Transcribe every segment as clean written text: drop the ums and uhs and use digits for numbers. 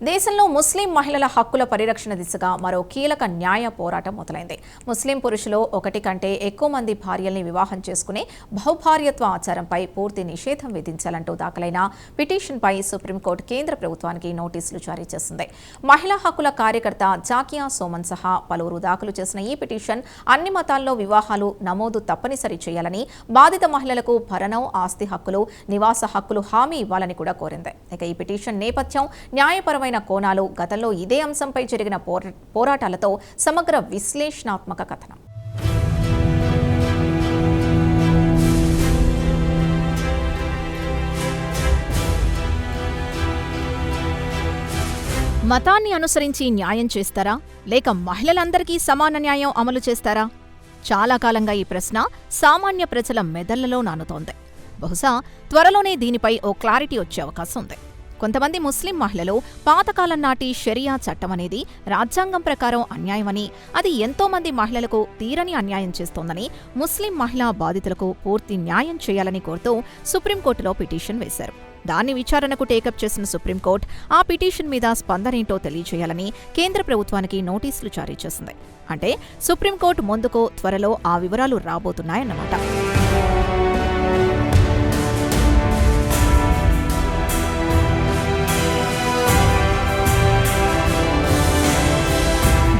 దేశంలో ముస్లిం మహిళల హక్కుల పరిరక్షణ దిశగా మరో కీలక న్యాయ పోరాటం మొదలైంది. ముస్లిం పురుషులు ఒకటి కంటే ఎక్కువ మంది భార్యల్ని వివాహం చేసుకునే బహుభార్యత్వ ఆచారంపై పూర్తి నిషేధం విధించాలంటూ దాఖలైన పిటిషన్పై సుప్రీంకోర్టు కేంద్ర ప్రభుత్వానికి నోటీసులు జారీ చేసింది. మహిళా హక్కుల కార్యకర్త జాకియా సోమన్ సహా పలువురు దాఖలు చేసిన ఈ పిటిషన్ అన్ని మతాల్లో వివాహాలు నమోదు తప్పనిసరి చేయాలని, బాధిత మహిళలకు భరణం, ఆస్తి హక్కులు, నివాస హక్కులు హామీ ఇవ్వాలని కూడా కోరింది. ఇక ఈ పిటిషన్ నేపథ్యం, న్యాయపరమైన కోణాలు, గతంలో ఇదే అంశంపై జరిగిన పోరాటాలతో సమగ్ర విశ్లేషణాత్మక కథనం. మతాన్ని అనుసరించి న్యాయం చేస్తారా, లేక మహిళలందరికీ సమాన న్యాయం అమలు చేస్తారా? చాలా కాలంగా ఈ ప్రశ్న సామాన్య ప్రజల మెదళ్లలో నానుతోంది. బహుశా త్వరలోనే దీనిపై ఓ క్లారిటీ వచ్చే అవకాశం ఉంది. కొంతమంది ముస్లిం మహిళలు పాతకాలం నాటి షరియా చట్టమనేది రాజ్యాంగం ప్రకారం అన్యాయమని, అది ఎంతో మంది మహిళలకు తీరని అన్యాయం చేస్తోందని, ముస్లిం మహిళా బాధితులకు పూర్తి న్యాయం చేయాలని కోరుతూ సుప్రీంకోర్టులో పిటిషన్ వేశారు. దాన్ని విచారణకు టేకప్ చేసిన సుప్రీంకోర్టు ఆ పిటిషన్ మీద స్పందనేంటో తెలియజేయాలని కేంద్ర ప్రభుత్వానికి నోటీసులు జారీ చేసింది. అంటే సుప్రీంకోర్టు ముందుకు త్వరలో ఆ వివరాలు రాబోతున్నాయన్నమాట.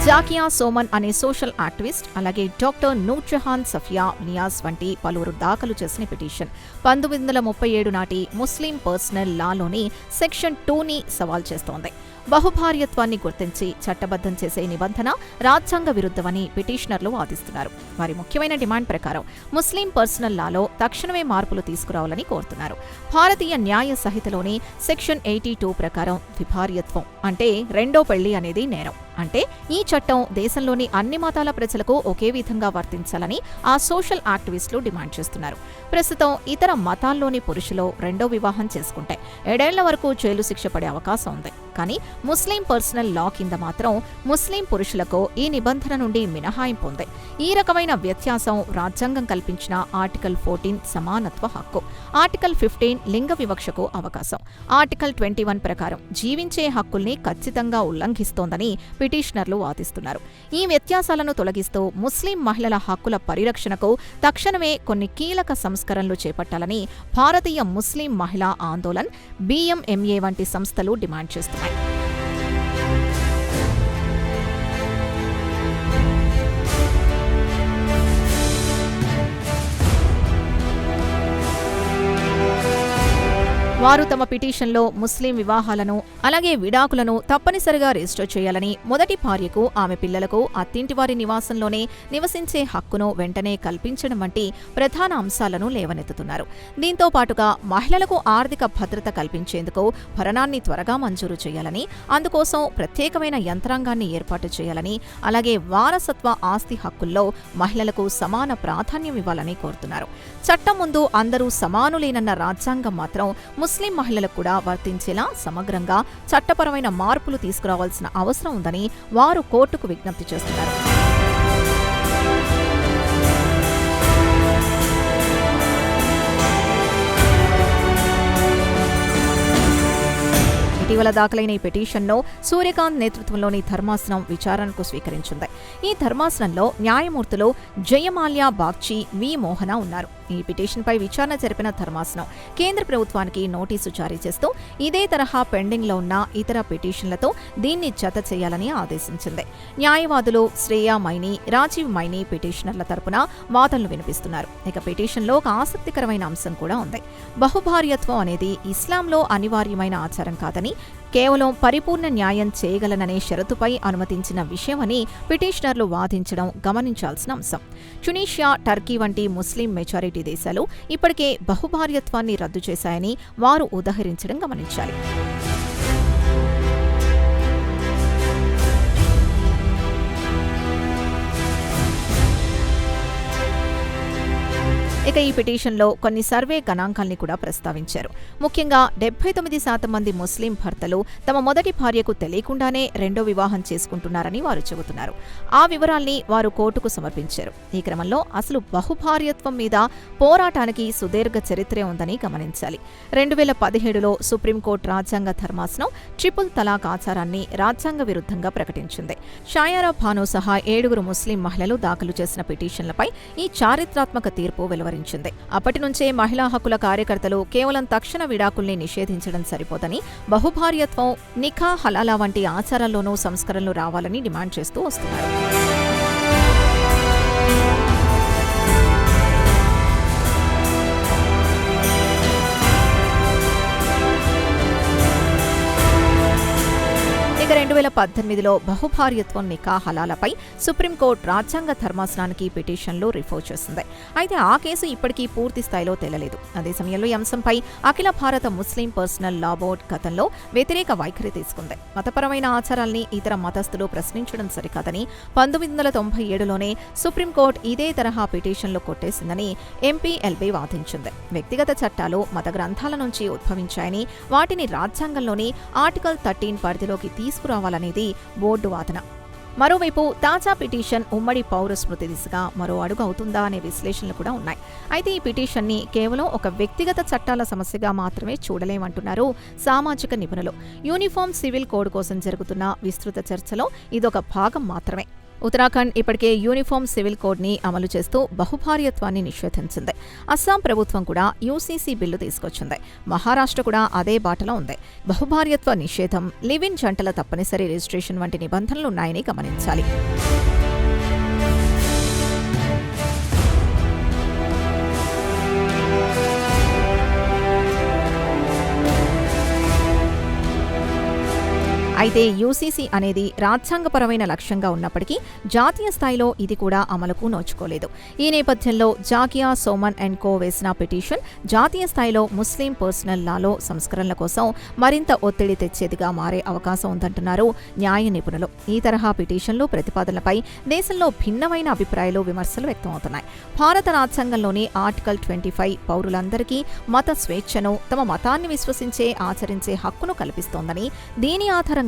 జాకియా సోమన్ అనే సోషల్ యాక్టివిస్ట్, అలాగే డాక్టర్ నూర్జహాన్ సఫియా నియాజ్ వంటి పలువురు దాఖలు చేసిన పిటిషన్ 1937 నాటి ముస్లిం పర్సనల్ లాలోని సెక్షన్ 2ని సవాల్ చేస్తోంది. బహుభార్యత్వాన్ని గుర్తించి చట్టబద్ధం చేసే నిబంధన రాజ్యాంగ విరుద్ధమని పిటిషనర్లు వాదిస్తున్నారు. వారి ముఖ్యమైన డిమాండ్ ప్రకారం ముస్లిం పర్సనల్ లాలో తక్షణమే మార్పులు తీసుకురావాలని కోరుతున్నారు. భారతీయ న్యాయ సంహితలోని సెక్షన్ 82 ప్రకారం ద్విభార్యత్వం అంటే రెండో పెళ్లి అనేది నేరం. అంటే ఈ చట్టం దేశంలోని అన్ని మతాల ప్రజలకు ఒకే విధంగా వర్తించాలని ఆ సోషల్ యాక్టివిస్టులు డిమాండ్ చేస్తున్నారు. ప్రస్తుతం ఇతర మతాల్లోని పురుషులు రెండో వివాహం చేసుకుంటే 7 ఏళ్ల వరకు జైలు శిక్ష పడే అవకాశం ఉంది. కానీ ముస్లిం పర్సనల్ లా కింద మాత్రం ముస్లిం పురుషులకు ఈ నిబంధన నుండి మినహాయింపు ఉంది. ఈ రకమైన వ్యత్యాసం రాజ్యాంగం కల్పించిన ఆర్టికల్ 14 సమానత్వ హక్కు, ఆర్టికల్ 15 లింగ వివక్షకు అవకాశం, ఆర్టికల్ 21 ప్రకారం జీవించే హక్కుల్ని ఖచ్చితంగా ఉల్లంఘిస్తోందని పిటిషనర్లు వాదిస్తున్నారు. ఈ వ్యత్యాసాలను తొలగిస్తూ ముస్లిం మహిళల హక్కుల పరిరక్షణకు తక్షణమే కొన్ని కీలక సంస్కరణలు చేపట్టాలని భారతీయ ముస్లిం మహిళా ఆందోళన్, BMMA వంటి సంస్థలు డిమాండ్ చేస్తున్నాయి. వారు తమ పిటిషన్లో ముస్లిం వివాహాలను, అలాగే విడాకులను తప్పనిసరిగా రిజిస్టర్ చేయాలని, మొదటి భార్యకు, ఆమె పిల్లలకు అత్తింటి వారి నివాసంలోనే నివసించే హక్కును వెంటనే కల్పించడం వంటి ప్రధాన అంశాలను లేవనెత్తుతున్నారు. దీంతో పాటుగా మహిళలకు ఆర్థిక భద్రత కల్పించేందుకు భరణాన్ని త్వరగా మంజూరు చేయాలని, అందుకోసం ప్రత్యేకమైన యంత్రాంగాన్ని ఏర్పాటు చేయాలని, అలాగే వారసత్వ ఆస్తి హక్కుల్లో మహిళలకు సమాన ప్రాధాన్యం ఇవ్వాలని కోరుతున్నారు. చట్టం ముందు అందరూ సమానులేనన్న రాజ్యాంగం మాత్రం ముస్లిం మహిళలకు కూడా వర్తించేలా సమగ్రంగా చట్టపరమైన మార్పులు తీసుకురావాల్సిన అవసరం ఉందని వారు కోర్టుకు విజ్ఞప్తి చేస్తున్నారు. ఇటీవల దాఖలైన ఈ పిటిషన్ను సూర్యకాంత్ నేతృత్వంలోని ధర్మాసనం విచారణకు స్వీకరించింది. ఈ ధర్మాసనంలో న్యాయమూర్తులు జయమాల్యా బాగ్చి, వి మోహన ఉన్నారు. ఈ పిటిషన్పై విచారణ జరిపిన ధర్మాసనం కేంద్ర ప్రభుత్వానికి నోటీసు జారీ చేస్తూ ఇదే తరహా పెండింగ్లో ఉన్న ఇతర పిటిషన్లతో దీన్ని జత చేయాలని ఆదేశించింది. న్యాయవాదులు శ్రేయా మైని, రాజీవ్ మైని పిటిషనర్ల తరపున వాదనలు వినిపిస్తున్నారు. ఇక పిటిషన్లో ఒక ఆసక్తికరమైన అంశం కూడా ఉంది. బహుభార్యత్వం అనేది ఇస్లాంలో అనివార్యమైన ఆచారం కాదని, కేవలం పరిపూర్ణ న్యాయం చేయగలననే షరతుపై అనుమతించిన విషయమని పిటిషనర్లు వాదించడం గమనించాల్సిన అంశం. ట్యునీషియా, టర్కీ వంటి ముస్లిం మెజారిటీ దేశాలు ఇప్పటికే బహుభార్యత్వాన్ని రద్దు చేశాయని వారు ఉదహరించడం గమనించాలి. ఇక ఈ పిటిషన్లో కొన్ని సర్వే గణాంకాల్ని కూడా ప్రస్తావించారు. ముఖ్యంగా 79% మంది ముస్లిం భర్తలు తమ మొదటి భార్యకు తెలియకుండానే రెండో వివాహం చేసుకుంటున్నారని వారు చెబుతున్నారు. ఆ వివరాల్ని వారు కోర్టుకు సమర్పించారు. ఈ క్రమంలో అసలు బహుభార్యత్వం మీద పోరాటానికి సుదీర్ఘ చరిత్రే ఉందని గమనించాలి. 2017లో సుప్రీంకోర్టు రాజ్యాంగ ధర్మాసనం ట్రిపుల్ తలాక్ ఆచారాన్ని రాజ్యాంగ విరుద్ధంగా ప్రకటించింది. షాయారా బానో సహా 7 ముస్లిం మహిళలు దాఖలు చేసిన పిటిషన్లపై ఈ చారిత్రాత్మక తీర్పు వెలువరించింది. అప్పటి నుంచే మహిళా హక్కుల కార్యకర్తలు కేవలం తక్షణ విడాకుల్ని నిషేధించడం సరిపోదని, బహుభార్యత్వం, నిఖా హలాలా వంటి ఆచారాల్లోనూ సంస్కరణలు రావాలని డిమాండ్ చేస్తూ వస్తున్నారు. ఇక 2018లో బహుభార్యత్వం, నికా హలాలపై సుప్రీంకోర్టు రాజ్యాంగ ధర్మాసనానికి పిటిషన్లు రిఫర్ చేసింది. అయితే ఆ కేసు ఇప్పటికీ పూర్తి స్థాయిలో తేలలేదు. అదే సమయంలో ఈ అంశంపై అఖిల భారత ముస్లిం పర్సనల్ లా బోర్డు గతంలో వ్యతిరేక వైఖరి తీసుకుంది. మతపరమైన ఆచారాల్ని ఇతర మతస్థులు ప్రశ్నించడం సరికాదని 1997లోనే సుప్రీంకోర్టు ఇదే తరహా పిటిషన్లు కొట్టేసిందని ఎంపీఎల్బీ వాదించింది. వ్యక్తిగత చట్టాలు మత గ్రంథాల నుంచి ఉద్భవించాయని, వాటిని రాజ్యాంగంలోని ఆర్టికల్ 13 పరిధిలోకి తీసుకురావాలనేది బోర్డు వాదన. మరోవైపు తాజా పిటిషన్ ఉమ్మడి పౌర స్మృతి దిశగా మరో అడుగు అవుతుందా అనే విశ్లేషణలు కూడా ఉన్నాయి. అయితే ఈ పిటిషన్ని కేవలం ఒక వ్యక్తిగత చట్టాల సమస్యగా మాత్రమే చూడలేమంటున్నారు సామాజిక నిపుణులు. యూనిఫామ్ సివిల్ కోడ్ కోసం జరుగుతున్న విస్తృత చర్చలో ఇదొక భాగం మాత్రమే. ఉత్తరాఖండ్ ఇప్పటికే యూనిఫామ్ సివిల్ కోడ్ని అమలు చేస్తూ బహుభార్యత్వాన్ని నిషేధించింది. అస్సాం ప్రభుత్వం కూడా యూసీసీ బిల్లు తీసుకొచ్చింది. మహారాష్ట్ర కూడా అదే బాటలో ఉంది. బహుభార్యత్వ నిషేధం, లివ్ ఇన్ జంటల తప్పనిసరి రిజిస్ట్రేషన్ వంటి నిబంధనలున్నాయని గమనించాలి. అయితే యూసీసీ అనేది రాజ్యాంగపరమైన లక్ష్యంగా ఉన్నప్పటికీ జాతీయ స్థాయిలో ఇది కూడా అమలుకు నోచుకోలేదు. ఈ నేపథ్యంలో జాకియా సోమన్ అండ్ కో వేసిన పిటిషన్ జాతీయ స్థాయిలో ముస్లిం పర్సనల్ లాలో సంస్కరణల కోసం మరింత ఒత్తిడి తెచ్చేదిగా మారే అవకాశం ఉందంటున్నారు న్యాయ నిపుణులు. ఈ తరహా పిటిషన్లు, ప్రతిపాదనలపై దేశంలో భిన్నమైన అభిప్రాయాలు, విమర్శలు వ్యక్తమవుతున్నాయి. భారత రాజ్యాంగంలోని ఆర్టికల్ 25 పౌరులందరికీ మత స్వేచ్ఛను, తమ మతాన్ని విశ్వసించే, ఆచరించే హక్కును కల్పిస్తోందని, దీని ఆధారంగా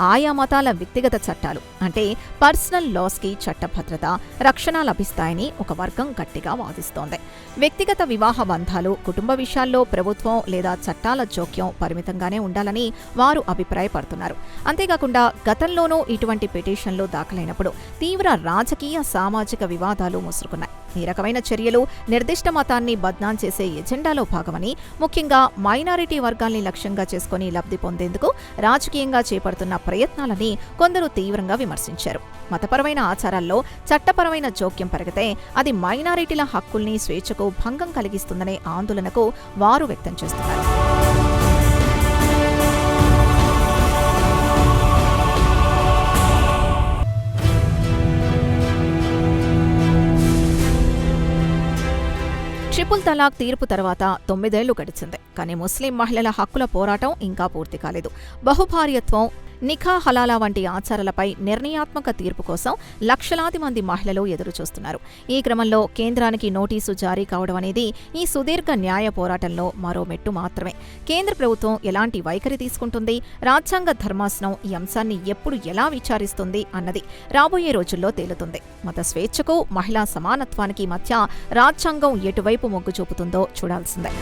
ఆయా మతాల వ్యక్తిగత చట్టాలు అంటే పర్సనల్ లాస్ కి చట్టభద్రత, రక్షణ లభిస్తాయని ఒక వర్గం గట్టిగా వాదిస్తోంది. వ్యక్తిగత వివాహ బంధాలు, కుటుంబ విషయాల్లో ప్రభుత్వం లేదా చట్టాల జోక్యం పరిమితంగానే ఉండాలని వారు అభిప్రాయపడుతున్నారు. అంతేకాకుండా గతంలోనూ ఇటువంటి పిటిషన్లు దాఖలైనప్పుడు తీవ్ర రాజకీయ, సామాజిక వివాదాలు ముసురుకున్నాయి. ఈ రకమైన చర్యలు నిర్దిష్ట మతాన్ని బద్నాం చేసే ఎజెండాలో భాగమని, ముఖ్యంగా మైనారిటీ వర్గాల్ని లక్ష్యంగా చేసుకుని లబ్ధి పొందేందుకు రాజకీయంగా చేపడుతున్న ప్రయత్నాలని కొందరు తీవ్రంగా విమర్శించారు. మతపరమైన ఆచారాల్లో చట్టపరమైన జోక్యం పెరిగితే అది మైనారిటీల హక్కుల్ని, స్వేచ్ఛకు భంగం కలిగిస్తుందనే ఆందోళనకు వారు వ్యక్తం చేస్తున్నారు. ట్రిపుల్ తలాక్ తీర్పు తర్వాత 9 ఏళ్లు గడిచింది. కానీ ముస్లిం మహిళల హక్కుల పోరాటం ఇంకా పూర్తి కాలేదు. బహుభార్యత్వం, నిఖా హలాలా వంటి ఆచారాలపై నిర్ణయాత్మక తీర్పు కోసం లక్షలాది మంది మహిళలు ఎదురుచూస్తున్నారు. ఈ క్రమంలో కేంద్రానికి నోటీసు జారీ కావడం అనేది ఈ సుదీర్ఘ న్యాయ పోరాటంలో మరో మెట్టు మాత్రమే. కేంద్ర ప్రభుత్వం ఎలాంటి వైఖరి తీసుకుంటుంది, రాజ్యాంగ ధర్మాసనం ఈ అంశాన్ని ఎప్పుడు ఎలా విచారిస్తుంది అన్నది రాబోయే రోజుల్లో తేలుతుంది. మత స్వేచ్ఛకు, మహిళా సమానత్వానికి మధ్య రాజ్యాంగం ఎటువైపు మొగ్గు చూపుతుందో చూడాల్సిందే.